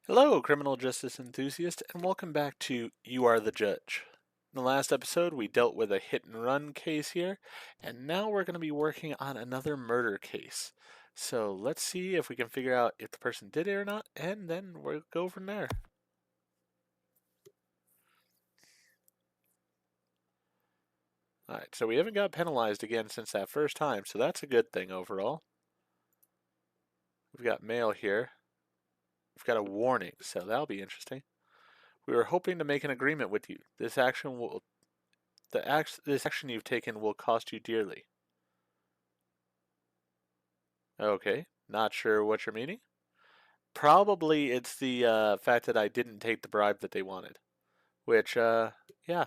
Hello, criminal justice enthusiast, and welcome back to You Are the Judge. In the last episode, we dealt with a hit and run case here, and now we're going to be working on another murder case. So let's see if we can figure out if the person did it or not, and then we'll go from there. Alright, so we haven't got penalized again since that first time, so that's a good thing overall. We've got mail here. We've got a warning, so that'll be interesting. We were hoping to make an agreement with you. This action you've taken will cost you dearly. Okay, not sure what you're meaning. Probably it's the fact that I didn't take the bribe that they wanted. Which, yeah,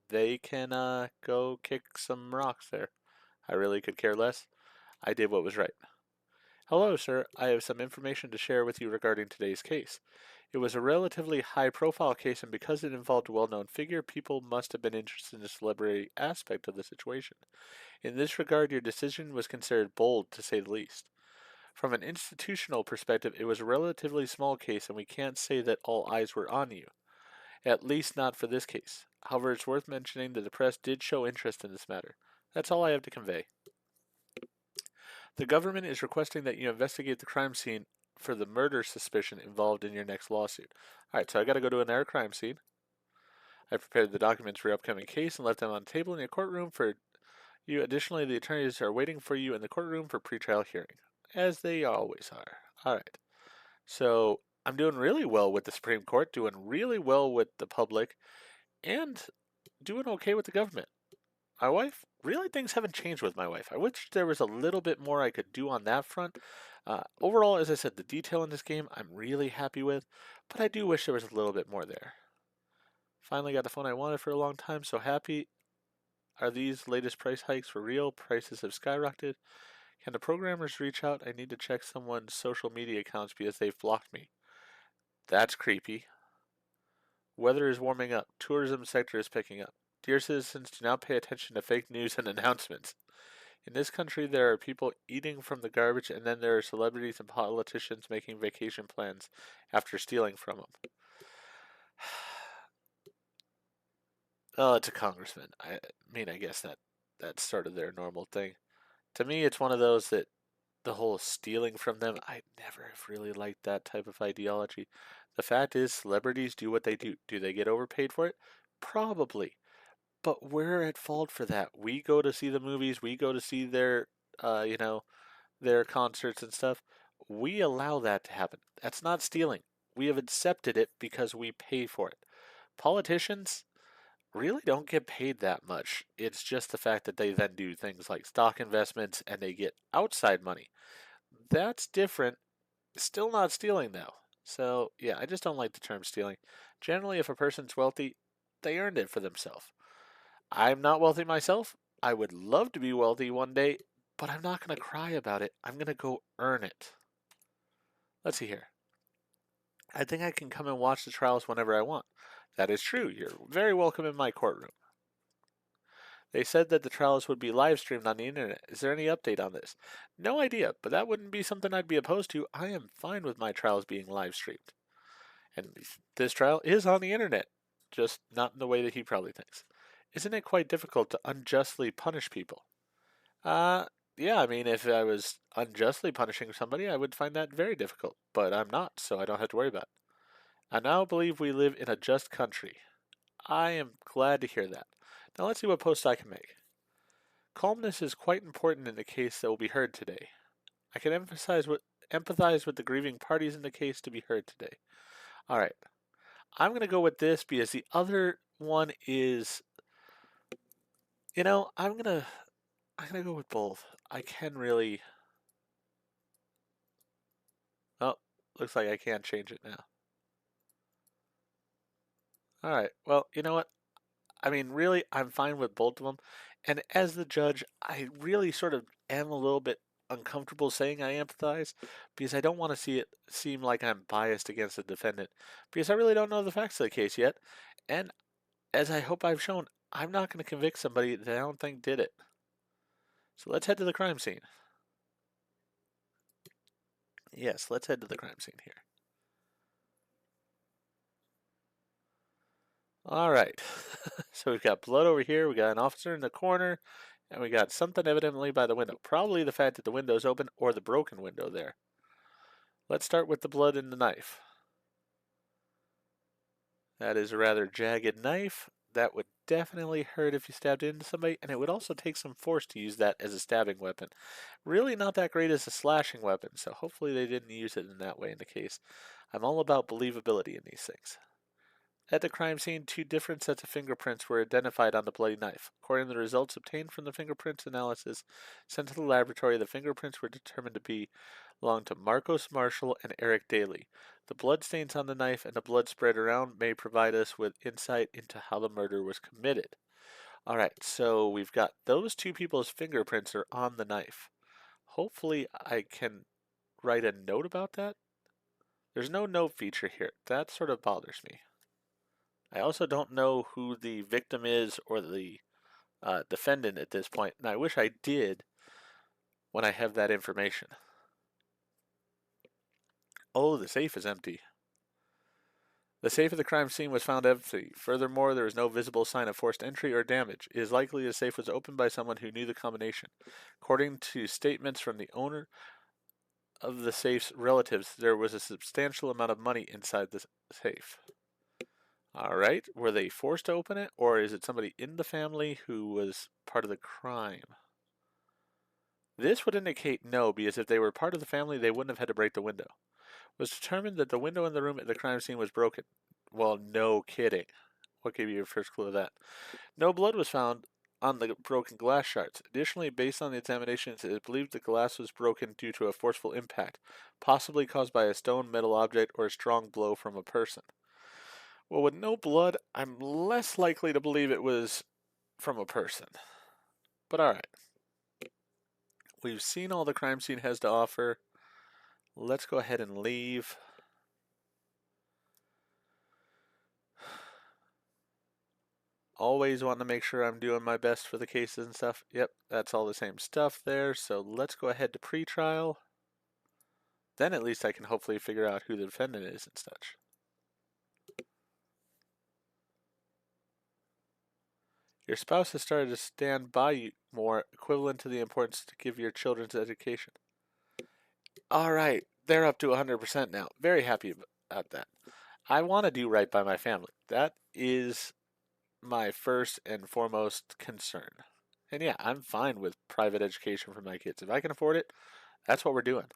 they can go kick some rocks there. I really could care less. I did what was right. Hello, sir. I have some information to share with you regarding today's case. It was a relatively high profile case, and because it involved a well known figure, people must have been interested in the celebrity aspect of the situation. In this regard, your decision was considered bold, to say the least. From an institutional perspective, it was a relatively small case, and we can't say that all eyes were on you. At least not for this case. However, it's worth mentioning that the press did show interest in this matter. That's all I have to convey. The government is requesting that you investigate the crime scene for the murder suspicion involved in your next lawsuit. Alright, so I gotta go to another crime scene. I prepared the documents for your upcoming case and left them on the table in your courtroom for you. Additionally, the attorneys are waiting for you in the courtroom for pretrial hearing, as they always are. Alright. So I'm doing really well with the Supreme Court, doing really well with the public, and doing okay with the government. My wife, really things haven't changed with my wife. I wish there was a little bit more I could do on that front. Overall, as I said, the detail in this game I'm really happy with, but I do wish there was a little bit more there. Finally got the phone I wanted for a long time, so happy. Are these latest price hikes for real? Prices have skyrocketed. Can the programmers reach out? I need to check someone's social media accounts because they've blocked me. That's creepy. Weather is warming up. Tourism sector is picking up. Dear citizens, do not pay attention to fake news and announcements. In this country, there are people eating from the garbage, and then there are celebrities and politicians making vacation plans after stealing from them. Oh, it's a congressman. I mean, I guess that's sort of their normal thing. To me, it's one of those that the whole stealing from them, I never have really liked that type of ideology. The fact is, celebrities do what they do. Do they get overpaid for it? Probably. But we're at fault for that. We go to see the movies, we go to see their, you know, their concerts and stuff. We allow that to happen. That's not stealing. We have accepted it because we pay for it. Politicians really don't get paid that much. It's just the fact that they then do things like stock investments and they get outside money. That's different. Still not stealing though. So, yeah, I just don't like the term stealing. Generally, if a person's wealthy, they earned it for themselves. I'm not wealthy myself. I would love to be wealthy one day, but I'm not going to cry about it. I'm going to go earn it. Let's see here. I think I can come and watch the trials whenever I want. That is true. You're very welcome in my courtroom. They said that the trials would be live streamed on the internet. Is there any update on this? No idea, but that wouldn't be something I'd be opposed to. I am fine with my trials being live streamed. And this trial is on the internet, just not in the way that he probably thinks. Isn't it quite difficult to unjustly punish people? Yeah, I mean, if I was unjustly punishing somebody, I would find that very difficult. But I'm not, so I don't have to worry about it. I now believe we live in a just country. I am glad to hear that. Now let's see what posts I can make. Calmness is quite important in the case that will be heard today. I can empathize with the grieving parties in the case to be heard today. All right. I'm going to go with this because the other one is, I'm going to go with both. I can really. Oh, looks like I can't change it now. All right. Well, you know what? I mean, really, I'm fine with both of them. And as the judge, I really sort of am a little bit uncomfortable saying I empathize because I don't want to see it seem like I'm biased against the defendant because I really don't know the facts of the case yet. And as I hope I've shown, I'm not going to convict somebody that I don't think did it. So let's head to the crime scene. Yes, let's head to the crime scene here. All right. So we've got blood over here. We got an officer in the corner, and we got something evidently by the window. Probably the fact that the window's open or the broken window there. Let's start with the blood in the knife. That is a rather jagged knife. That would definitely hurt if you stabbed into somebody, and it would also take some force to use that as a stabbing weapon. Really not that great as a slashing weapon, so hopefully they didn't use it in that way in the case. I'm all about believability in these things. At the crime scene, two different sets of fingerprints were identified on the bloody knife. According to the results obtained from the fingerprints analysis sent to the laboratory, the fingerprints were determined to belong to Marcos Marshall and Eric Daly. The blood stains on the knife and the blood spread around may provide us with insight into how the murder was committed. Alright, so we've got those two people's fingerprints are on the knife. Hopefully I can write a note about that. There's no note feature here. That sort of bothers me. I also don't know who the victim is or the defendant at this point, and I wish I did when I have that information. Oh, the safe is empty. The safe at the crime scene was found empty. Furthermore, there is no visible sign of forced entry or damage. It is likely the safe was opened by someone who knew the combination. According to statements from the owner of the safe's relatives, there was a substantial amount of money inside the safe. Alright, were they forced to open it, or is it somebody in the family who was part of the crime? This would indicate no, because if they were part of the family, they wouldn't have had to break the window. It was determined that the window in the room at the crime scene was broken. Well, no kidding. What gave you your first clue of that? No blood was found on the broken glass shards. Additionally, based on the examinations, it is believed the glass was broken due to a forceful impact, possibly caused by a stone, metal object, or a strong blow from a person. Well, with no blood, I'm less likely to believe it was from a person. But alright. We've seen all the crime scene has to offer. Let's go ahead and leave. Always want to make sure I'm doing my best for the cases and stuff. Yep, that's all the same stuff there. So let's go ahead to pretrial. Then at least I can hopefully figure out who the defendant is and such. Your spouse has started to stand by you more, equivalent to the importance to give your children's education. Alright, they're up to 100% now. Very happy about that. I want to do right by my family. That is my first and foremost concern. And yeah, I'm fine with private education for my kids. If I can afford it, that's what we're doing.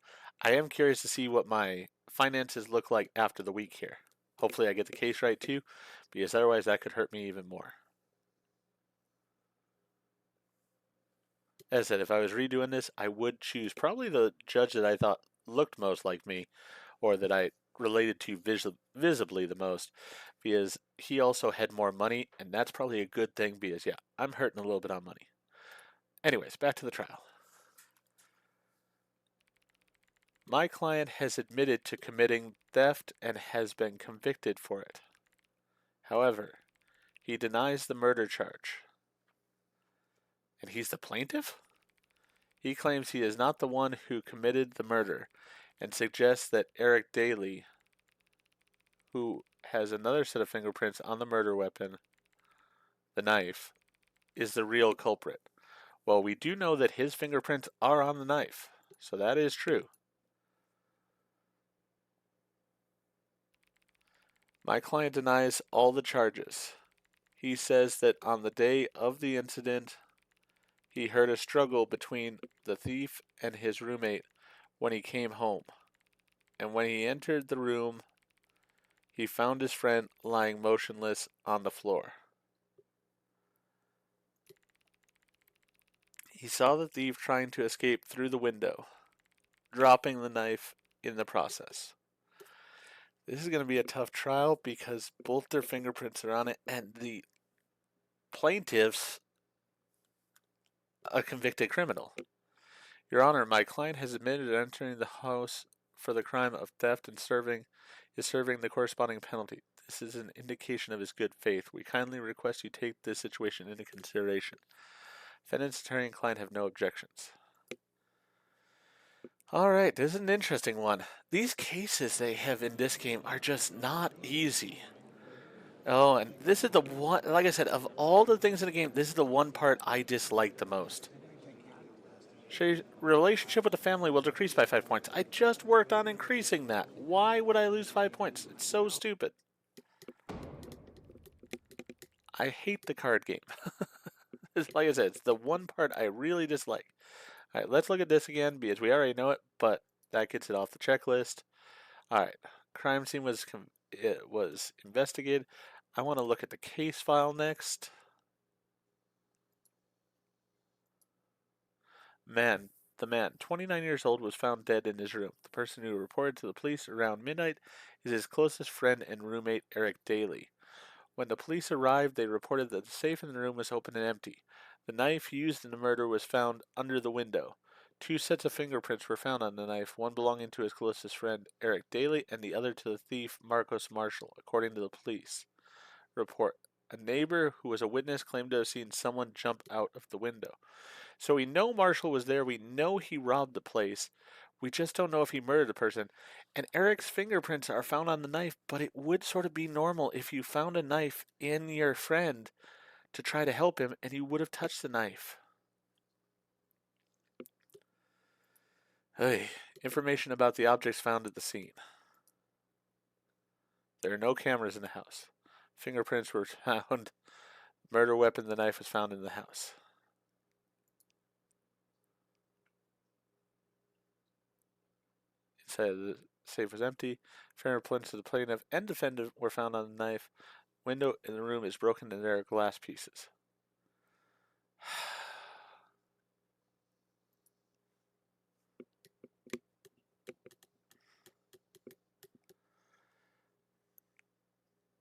I am curious to see what my finances look like after the week here. Hopefully I get the case right too, because otherwise that could hurt me even more. As I said, if I was redoing this, I would choose probably the judge that I thought looked most like me, or that I related to visibly the most, because he also had more money, and that's probably a good thing because, yeah, I'm hurting a little bit on money. Anyways, back to the trial. My client has admitted to committing theft and has been convicted for it. However, he denies the murder charge. And he's the plaintiff? He claims he is not the one who committed the murder and suggests that Eric Daly, who has another set of fingerprints on the murder weapon, the knife, is the real culprit. Well, we do know that his fingerprints are on the knife, so that is true. My client denies all the charges. He says that on the day of the incident, he heard a struggle between the thief and his roommate when he came home. And when he entered the room, he found his friend lying motionless on the floor. He saw the thief trying to escape through the window, dropping the knife in the process. This is going to be a tough trial because both their fingerprints are on it, and the plaintiff's a convicted criminal. Your Honor, my client has admitted entering the house for the crime of theft and is serving the corresponding penalty. This is an indication of his good faith. We kindly request you take this situation into consideration. Defendant's attorney and client have no objections. Alright, this is an interesting one. These cases they have in this game are just not easy. Oh, and this is the one, like I said, of all the things in the game, this is the one part I dislike the most. Your relationship with the family will decrease by 5 points. I just worked on increasing that. Why would I lose 5 points? It's so stupid. I hate the card game. Like I said, it's the one part I really dislike. All right, let's look at this again because we already know it, but that gets it off the checklist. All right, crime scene it was investigated. I want to look at the case file next. Man, the man, 29 years old, was found dead in his room. The person who reported to the police around midnight is his closest friend and roommate, Eric Daly. When the police arrived, they reported that the safe in the room was open and empty. The knife used in the murder was found under the window. Two sets of fingerprints were found on the knife, one belonging to his closest friend, Eric Daly, and the other to the thief, Marcos Marshall, according to the police report. A neighbor who was a witness claimed to have seen someone jump out of the window. So we know Marshall was there. We know he robbed the place. We just don't know if he murdered the person. And Eric's fingerprints are found on the knife, but it would sort of be normal if you found a knife in your friend to try to help him and you would have touched the knife. Hey, information about the objects found at the scene. There are no cameras in the house. Fingerprints were found. Murder weapon, the knife was found in the house. Inside the safe was empty. Fingerprints of the plaintiff and defendant were found on the knife. Window in the room is broken and there are glass pieces.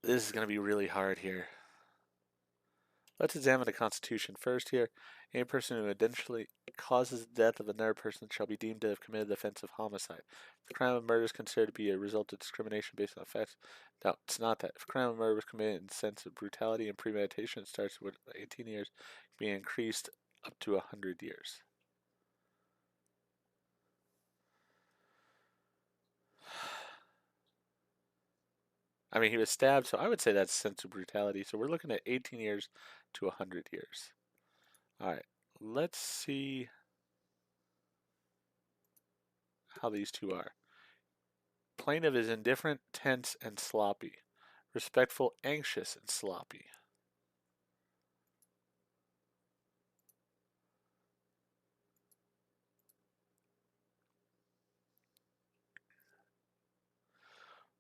This is going to be really hard here. Let's examine the Constitution first here. Any person who intentionally causes the death of another person shall be deemed to have committed the offense of homicide. If the crime of murder is considered to be a result of discrimination based on facts, no, it's not that. If a crime of murder was committed in the sense of brutality and premeditation, it starts with 18 years, being increased up to 100 years. I mean, he was stabbed, so I would say that's sense of brutality. So we're looking at 18 years to 100 years. All right, let's see how these two are. Plaintiff is indifferent, tense, and sloppy. Respectful, anxious, and sloppy.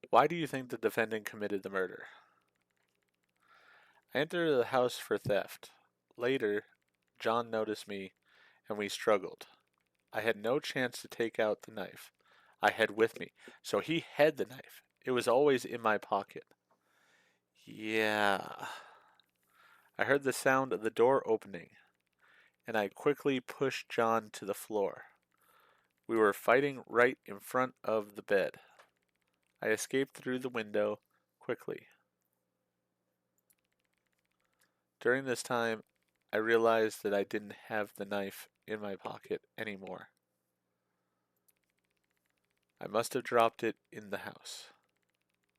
Why do you think the defendant committed the murder? I entered the house for theft. Later, John noticed me and we struggled. I had no chance to take out the knife I had with me, so he had the knife. It was always in my pocket. Yeah. I heard the sound of the door opening, and I quickly pushed John to the floor. We were fighting right in front of the bed. I escaped through the window quickly. During this time, I realized that I didn't have the knife in my pocket anymore. I must have dropped it in the house.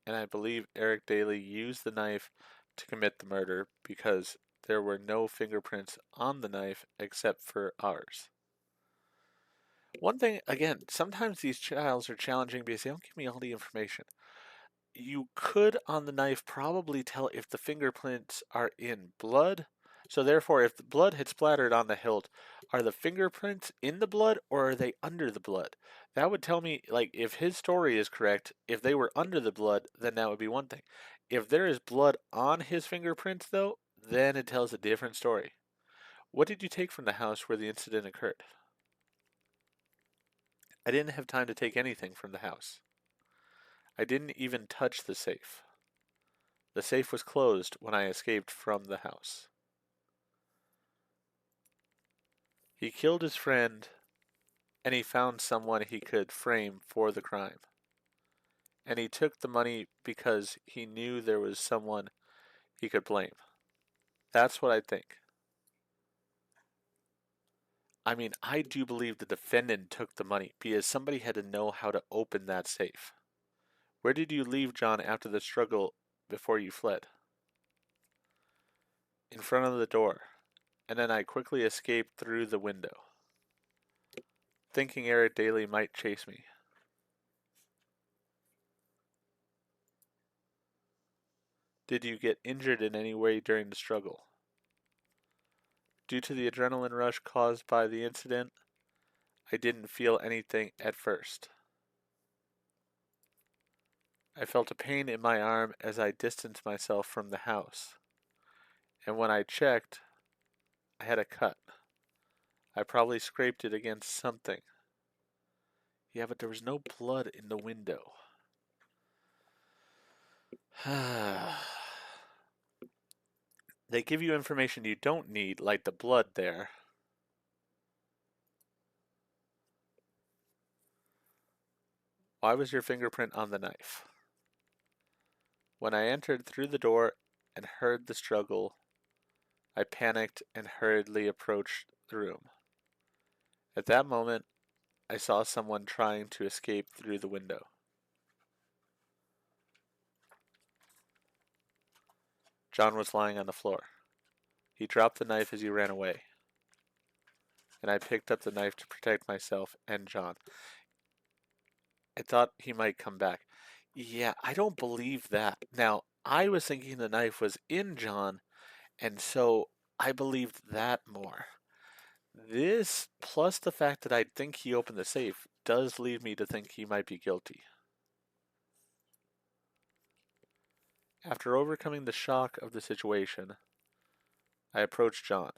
And I believe Eric Daly used the knife to commit the murder because there were no fingerprints on the knife except for ours. One thing, again, sometimes these trials are challenging because they don't give me all the information. You could, on the knife, probably tell if the fingerprints are in blood. So therefore, if the blood had splattered on the hilt, are the fingerprints in the blood or are they under the blood? That would tell me, like, if his story is correct, if they were under the blood, then that would be one thing. If there is blood on his fingerprints, though, then it tells a different story. What did you take from the house where the incident occurred? I didn't have time to take anything from the house. I didn't even touch the safe. The safe was closed when I escaped from the house. He killed his friend, and he found someone he could frame for the crime. And he took the money because he knew there was someone he could blame. That's what I think. I mean, I do believe the defendant took the money because somebody had to know how to open that safe. Where did you leave John after the struggle before you fled? in front of the door, and then I quickly escaped through the window, thinking Eric Daly might chase me. Did you get injured in any way during the struggle? Due to the adrenaline rush caused by the incident, I didn't feel anything at first. I felt a pain in my arm as I distanced myself from the house, and when I checked, I had a cut. I probably scraped it against something. Yeah, but there was no blood in the window. They give you information you don't need, like the blood there. Why was your fingerprint on the knife? When I entered through the door and heard the struggle, I panicked and hurriedly approached the room. At that moment, I saw someone trying to escape through the window. John was lying on the floor. He dropped the knife as he ran away, and I picked up the knife to protect myself and John. I thought he might come back. Yeah, I don't believe that. Now, I was thinking the knife was in John, and so I believed that more. This, plus the fact that I think he opened the safe, does lead me to think he might be guilty. After overcoming the shock of the situation, I approached John,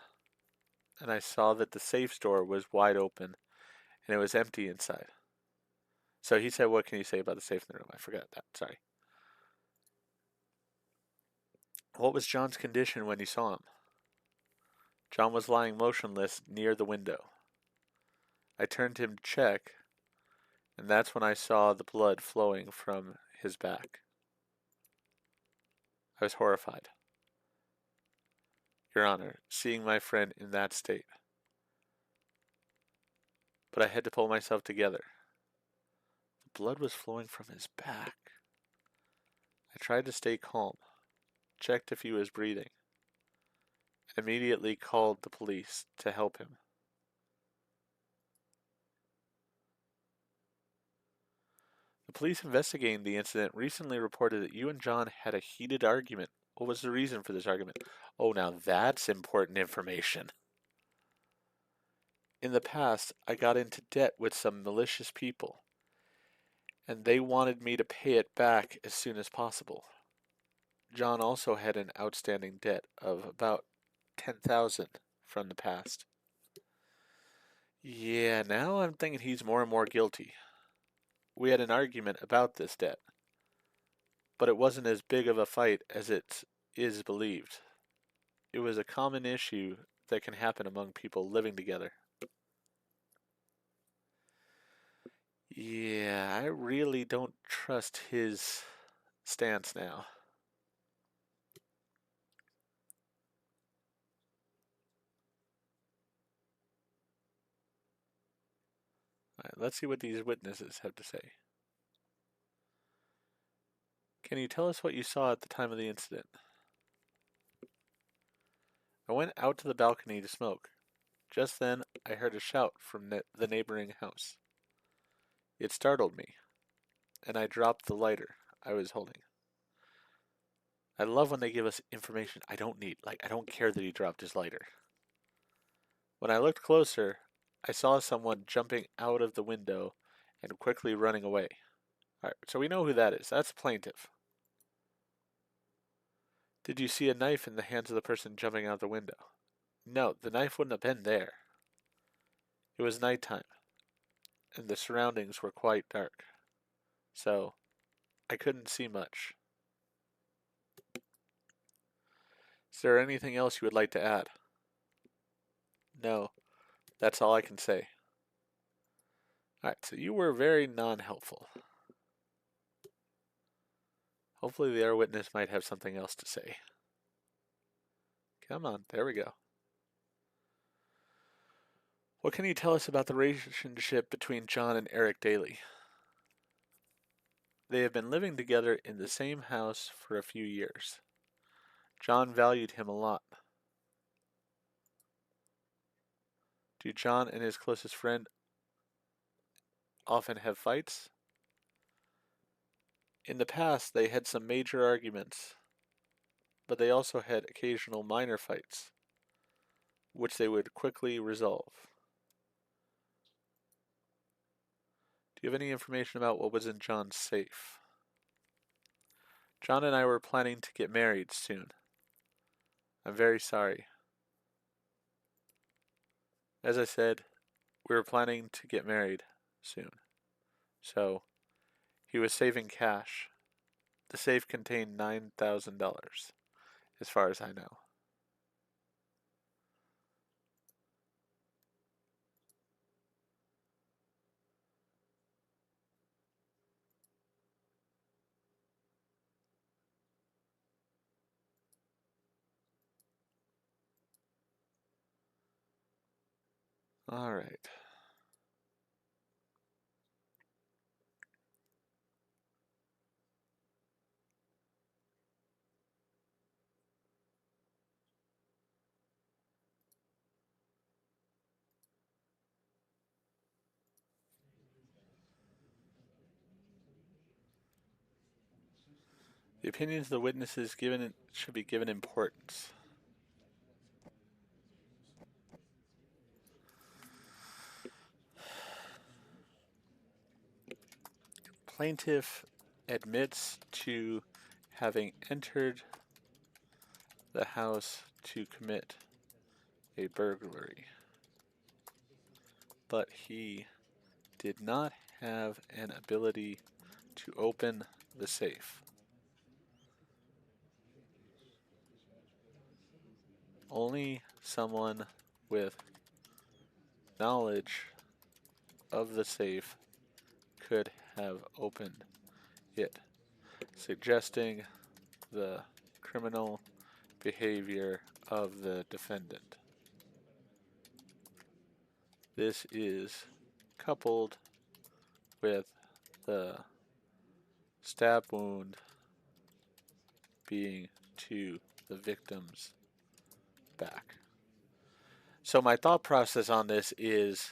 and I saw that the safe door was wide open and it was empty inside. So he said, "What can you say about the safe in the room?" I forgot that. Sorry. What was John's condition when you saw him? John was lying motionless near the window. I turned to him to check, and that's when I saw the blood flowing from his back. I was horrified, Your Honor, seeing my friend in that state. But I had to pull myself together. The blood was flowing from his back. I tried to stay calm, checked if he was breathing, and immediately called the police to help him. The police investigating the incident recently reported that you and John had a heated argument. What was the reason for this argument? Oh, now that's important information. In the past, I got into debt with some malicious people, and they wanted me to pay it back as soon as possible. John also had an outstanding debt of about 10,000 from the past. Yeah, now I'm thinking he's more and more guilty. We had an argument about this debt, but it wasn't as big of a fight as it is believed. It was a common issue that can happen among people living together. Yeah, I really don't trust his stance now. All right, let's see what these witnesses have to say. Can you tell us what you saw at the time of the incident? I went out to the balcony to smoke. Just then, I heard a shout from the neighboring house. It startled me, and I dropped the lighter I was holding. I love when they give us information I don't need. Like, I don't care that he dropped his lighter. When I looked closer, I saw someone jumping out of the window and quickly running away. Alright, so we know who that is. That's the plaintiff. Did you see a knife in the hands of the person jumping out the window? No, the knife wouldn't have been there. It was nighttime, and the surroundings were quite dark, so I couldn't see much. Is there anything else you would like to add? No, that's all I can say. Alright, so you were very non-helpful. Hopefully the other witness might have something else to say. Come on, there we go. What can you tell us about the relationship between John and Eric Daly? They have been living together in the same house for a few years. John valued him a lot. Do John and his closest friend often have fights? In the past, they had some major arguments, but they also had occasional minor fights, which they would quickly resolve. Do you have any information about what was in John's safe? John and I were planning to get married soon. I'm very sorry. As I said, we were planning to get married soon. So, he was saving cash. The safe contained $9,000, as far as I know. Alright. The opinions of the witnesses given should be given importance. Plaintiff admits to having entered the house to commit a burglary, but he did not have an ability to open the safe. Only someone with knowledge of the safe could have opened it, suggesting the criminal behavior of the defendant. This is coupled with the stab wound being to the victim's back. So my thought process on this is,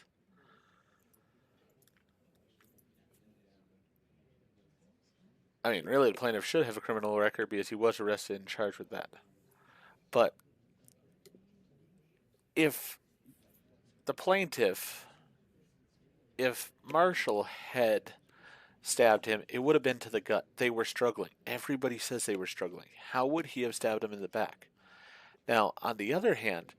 I mean, really the plaintiff should have a criminal record because he was arrested and charged with that. But if the plaintiff, if Marshall had stabbed him, it would have been to the gut. They were struggling. Everybody says they were struggling. How would he have stabbed him in the back? Now, on the other hand,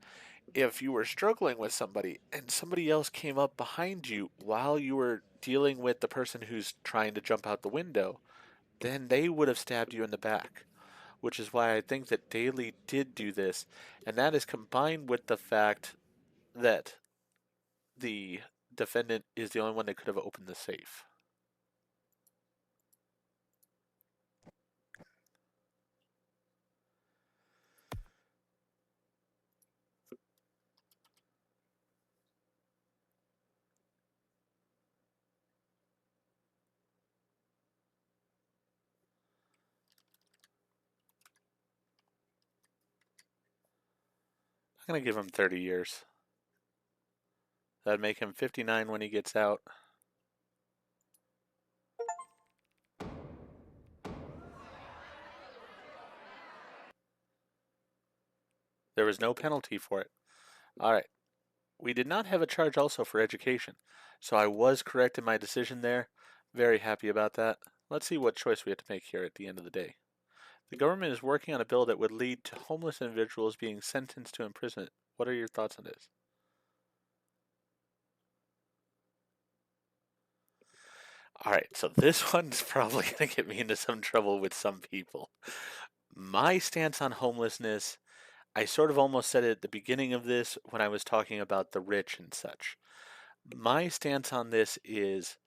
if you were struggling with somebody and somebody else came up behind you while you were dealing with the person who's trying to jump out the window, then they would have stabbed you in the back, which is why I think that Daly did do this, and that is combined with the fact that the defendant is the only one that could have opened the safe. I'm going to give him 30 years. That'd make him 59 when he gets out. There was no penalty for it. All right. We did not have a charge also for education, so I was correct in my decision there. Very happy about that. Let's see what choice we have to make here at the end of the day. The government is working on a bill that would lead to homeless individuals being sentenced to imprisonment. What are your thoughts on this? All right, so this one's probably going to get me into some trouble with some people. My stance on homelessness, I sort of almost said it at the beginning of this when I was talking about the rich and such. My stance on this is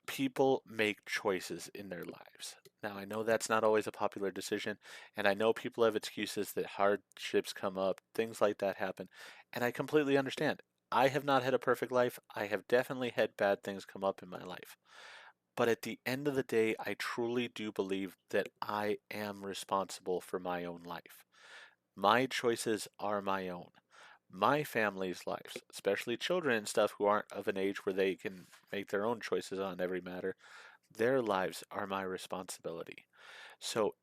people make choices in their lives. Now, I know that's not always a popular decision, and I know people have excuses that hardships come up, things like that happen, and I completely understand. I have not had a perfect life. I have definitely had bad things come up in my life. But at the end of the day, I truly do believe that I am responsible for my own life. My choices are my own. My family's lives, especially children and stuff who aren't of an age where they can make their own choices on every matter, their lives are my responsibility. So,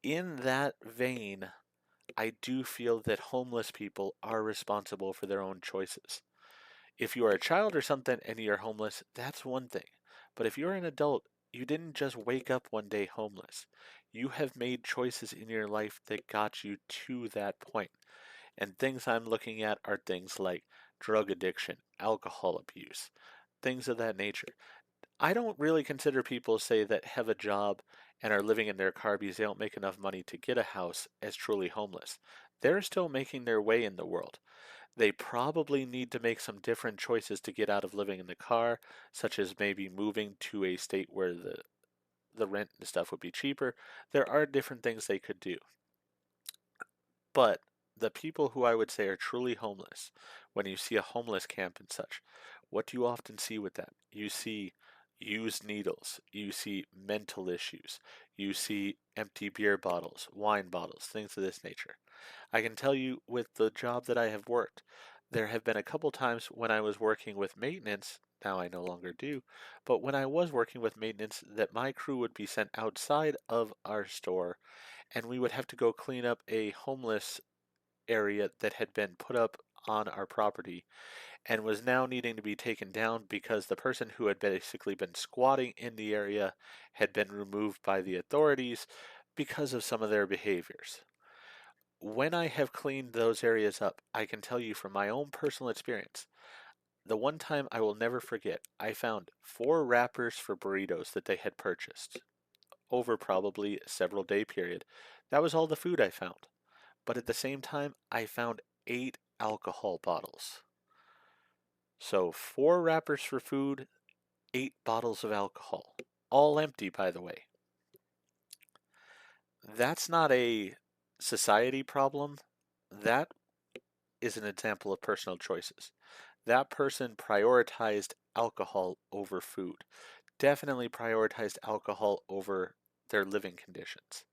in that vein, I do feel that homeless people are responsible for their own choices. If you are a child or something and you're homeless, that's one thing. But if you're an adult, you didn't just wake up one day homeless. You have made choices in your life that got you to that point. And things I'm looking at are things like drug addiction, alcohol abuse, things of that nature. I don't really consider people, say, that have a job and are living in their car because they don't make enough money to get a house as truly homeless. They're still making their way in the world. They probably need to make some different choices to get out of living in the car, such as maybe moving to a state where the rent and stuff would be cheaper. There are different things they could do. But the people who I would say are truly homeless, when you see a homeless camp and such, what do you often see with that? You see used needles, you see mental issues, you see empty beer bottles, wine bottles, things of this nature. I can tell you with the job that I have worked, there have been a couple times when I was working with maintenance, now I no longer do, but when I was working with maintenance, that my crew would be sent outside of our store and we would have to go clean up a homeless area that had been put up on our property and was now needing to be taken down because the person who had basically been squatting in the area had been removed by the authorities because of some of their behaviors. When I have cleaned those areas up, I can tell you from my own personal experience, the one time I will never forget, I found 4 wrappers for burritos that they had purchased over probably a several day period. That was all the food I found. But at the same time, I found 8 alcohol bottles. So 4 wrappers for food, 8 bottles of alcohol. All empty, by the way. That's not a society problem. That is an example of personal choices. That person prioritized alcohol over food. Definitely prioritized alcohol over their living conditions.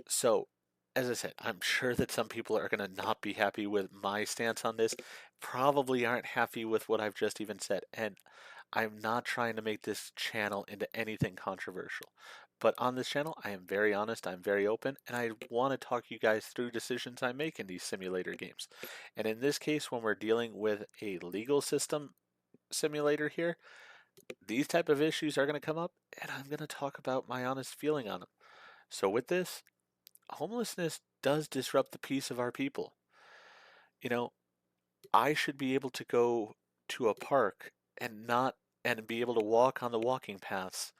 So, as I said, I'm sure that some people are going to not be happy with my stance on this, probably aren't happy with what I've just even said, and I'm not trying to make this channel into anything controversial. But on this channel, I am very honest, I'm very open, and I want to talk you guys through decisions I make in these simulator games. And in this case, when we're dealing with a legal system simulator here, these type of issues are going to come up, and I'm going to talk about my honest feeling on them. So with this, homelessness does disrupt the peace of our people. You know, I should be able to go to a park and not and be able to walk on the walking paths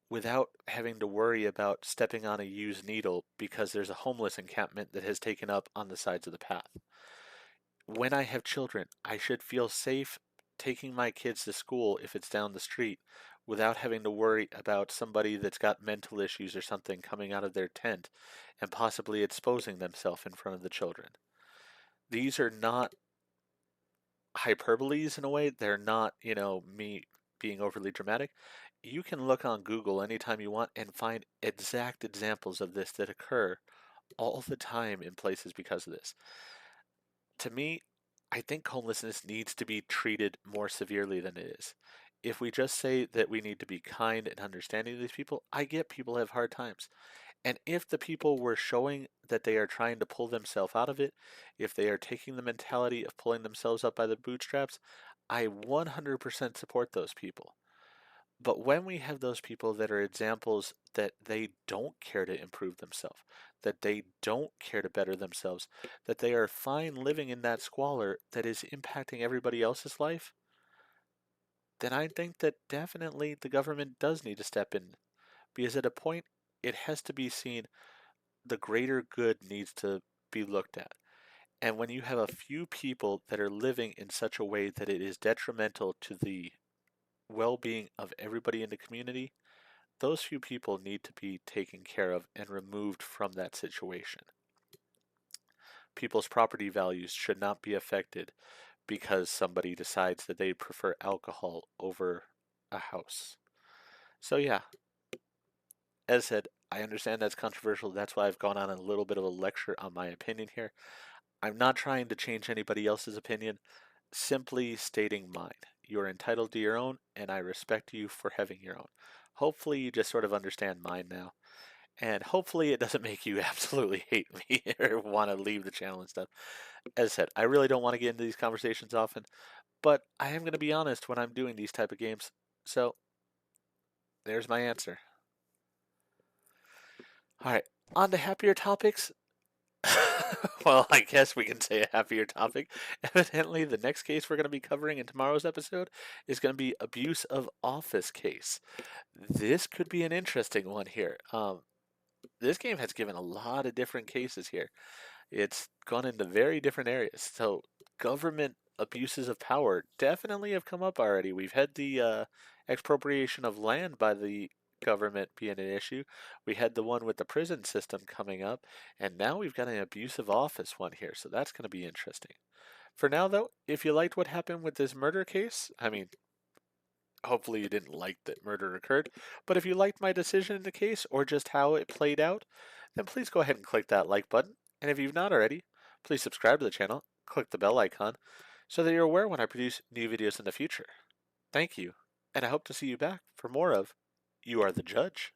without having to worry about stepping on a used needle because there's a homeless encampment that has taken up on the sides of the path. When I have children, I should feel safe taking my kids to school if it's down the street without having to worry about somebody that's got mental issues or something coming out of their tent and possibly exposing themselves in front of the children. These are not hyperboles in a way. They're not, me being overly dramatic. You can look on Google anytime you want and find exact examples of this that occur all the time in places because of this. To me, I think homelessness needs to be treated more severely than it is. If we just say that we need to be kind and understanding to these people, I get people have hard times. And if the people were showing that they are trying to pull themselves out of it, if they are taking the mentality of pulling themselves up by the bootstraps, I 100% support those people. But when we have those people that are examples that they don't care to improve themselves, that they don't care to better themselves, that they are fine living in that squalor that is impacting everybody else's life, then I think that definitely the government does need to step in. Because at a point, it has to be seen the greater good needs to be looked at. And when you have a few people that are living in such a way that it is detrimental to the well being of everybody in the community, those few people need to be taken care of and removed from that situation. People's property values should not be affected because somebody decides that they prefer alcohol over a house. So, yeah, as said, I understand that's controversial. That's why I've gone on a little bit of a lecture on my opinion here. I'm not trying to change anybody else's opinion, simply stating mine. You're entitled to your own, and I respect you for having your own. Hopefully, you just sort of understand mine now. And hopefully, it doesn't make you absolutely hate me or want to leave the channel and stuff. As I said, I really don't want to get into these conversations often, but I am going to be honest when I'm doing these type of games. So, there's my answer. All right, on to happier topics. Well, I guess we can say a happier topic. Evidently, the next case we're going to be covering in tomorrow's episode is going to be abuse of office case. This could be an interesting one here. This game has given a lot of different cases here. It's gone into very different areas. So, government abuses of power definitely have come up already. We've had the expropriation of land by the government being an issue. We had the one with the prison system coming up, and now we've got an abuse of office one here. So that's going to be interesting. For now, though, if you liked what happened with this murder case, I mean, hopefully you didn't like that murder occurred, but if you liked my decision in the case or just how it played out, then please go ahead and click that like button. And if you've not already, please subscribe to the channel, click the bell icon, so that you're aware when I produce new videos in the future. Thank you, and I hope to see you back for more of You Are the Judge.